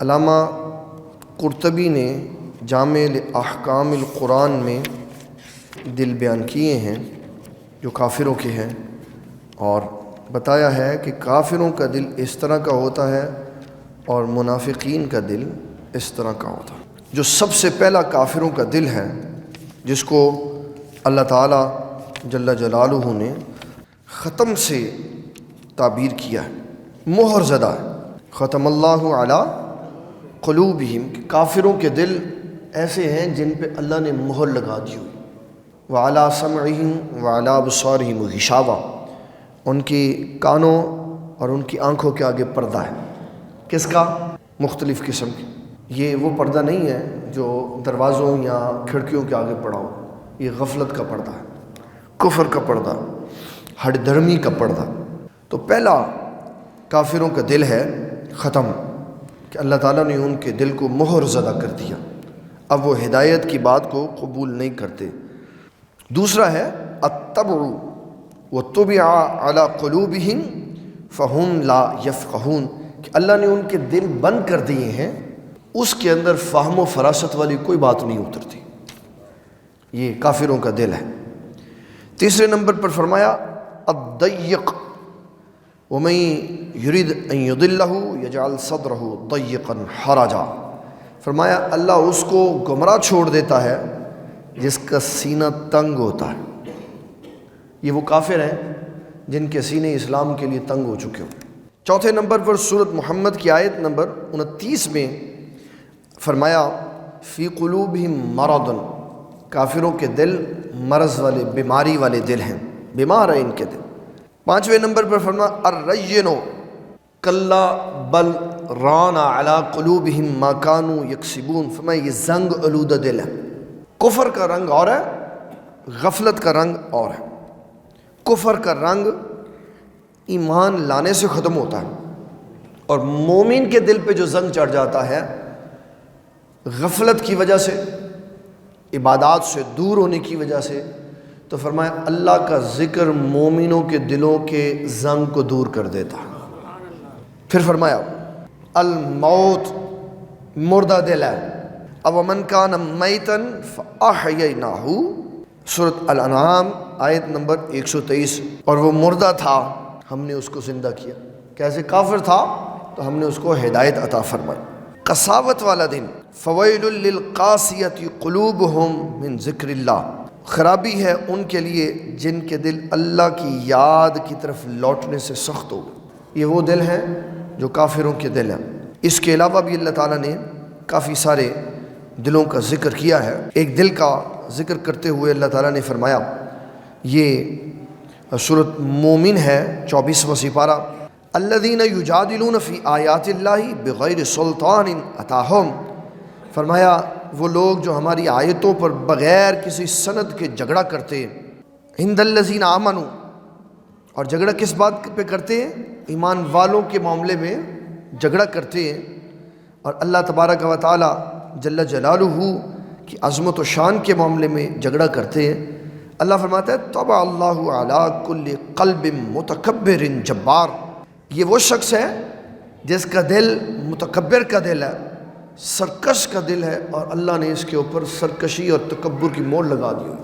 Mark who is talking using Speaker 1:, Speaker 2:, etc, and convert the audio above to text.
Speaker 1: علامہ قرطبی نے جامع احکام القرآن میں دل بیان کیے ہیں جو کافروں کے ہیں، اور بتایا ہے کہ کافروں کا دل اس طرح کا ہوتا ہے اور منافقین کا دل اس طرح کا ہوتا ہے۔ جو سب سے پہلا کافروں کا دل ہے، جس کو اللہ تعالیٰ جل جلالہ نے ختم سے تعبیر کیا ہے، مہر زدہ ہے، ختم اللہ علی قلوبہم، کہ کافروں کے دل ایسے ہیں جن پہ اللہ نے مہر لگا دی ہوئی، وعلی سمعہم وعلی ابصارہم غشاوہ، ان کی کانوں اور ان کی آنکھوں کے آگے پردہ ہے۔ کس کا؟ مختلف قسم کی۔ یہ وہ پردہ نہیں ہے جو دروازوں یا کھڑکیوں کے آگے پڑا ہو، یہ غفلت کا پردہ ہے، کفر کا پردہ، ہٹ دھرمی کا پردہ۔ تو پہلا کافروں کا دل ہے ختم، کہ اللہ تعالیٰ نے ان کے دل کو مہر زدہ کر دیا، اب وہ ہدایت کی بات کو قبول نہیں کرتے۔ دوسرا ہے الطبع وطبع علی قلوبہم فہم لا یفقہون، کہ اللہ نے ان کے دل بند کر دیے ہیں، اس کے اندر فہم و فراست والی کوئی بات نہیں اترتی۔ یہ کافروں کا دل ہے۔ تیسرے نمبر پر فرمایا الضیق ومن یرید ان یضلہ یجعل صدرہ ضیقا حرجا، فرمایا اللہ اس کو گمراہ چھوڑ دیتا ہے جس کا سینہ تنگ ہوتا ہے۔ یہ وہ کافر ہیں جن کے سینے اسلام کے لیے تنگ ہو چکے ہوں۔ چوتھے نمبر پر سورۃ محمد کی آیت نمبر 29 میں فرمایا فی قلوبہم مرض، کافروں کے دل مرض والے، بیماری والے دل ہیں، بیمار ہیں ان کے دل۔ پانچویں نمبر پر فرمایا الرجن کلا بل ران علی قلوبہم ما کانوا یکسبون، فرمایا یہ زنگ آلودہ دل ہے۔ کفر کا رنگ اور ہے، غفلت کا رنگ اور ہے۔ کفر کا رنگ ایمان لانے سے ختم ہوتا ہے، اور مومن کے دل پہ جو زنگ چڑھ جاتا ہے غفلت کی وجہ سے، عبادات سے دور ہونے کی وجہ سے، تو فرمایا اللہ کا ذکر مومنوں کے دلوں کے زنگ کو دور کر دیتا ہے۔ پھر فرمایا الموت، مردہ دل ہے، او من کان میتا فاحییناہ، سورۃ الانعام آیت نمبر 123، اور وہ مردہ تھا ہم نے اس کو زندہ کیا۔ کیسے؟ کافر تھا تو ہم نے اس کو ہدایت عطا فرمائی۔ قساوت والا دن فویل للقاسیۃ قلوبہم من ذکر اللہ، خرابی ہے ان کے لیے جن کے دل اللہ کی یاد کی طرف لوٹنے سے سخت ہو گئے۔ یہ وہ دل ہیں جو کافروں کے دل ہیں۔ اس کے علاوہ بھی اللہ تعالیٰ نے کافی سارے دلوں کا ذکر کیا ہے۔ ایک دل کا ذکر کرتے ہوئے اللہ تعالیٰ نے فرمایا، یہ سورۃ مومن ہے 24واں سپارہ، الذین یجادلون فی آیات اللہ بغیر سلطان اتاہم، فرمایا وہ لوگ جو ہماری آیتوں پر بغیر کسی سند کے جھگڑا کرتے ہیں، عند الذین آمنوا، اور جھگڑا کس بات پہ کرتے ہیں؟ ایمان والوں کے معاملے میں جھگڑا کرتے ہیں، اور اللہ تبارک و تعالی جل جلالہ کی عظمت و شان کے معاملے میں جھگڑا کرتے ہیں۔ اللہ فرماتا ہے طبع اللہ علی کل قلب متکبر جبار، یہ وہ شخص ہے جس کا دل متکبر کا دل ہے، سرکش کا دل ہے، اور اللہ نے اس کے اوپر سرکشی اور تکبر کی مہر لگا دی ہوئی۔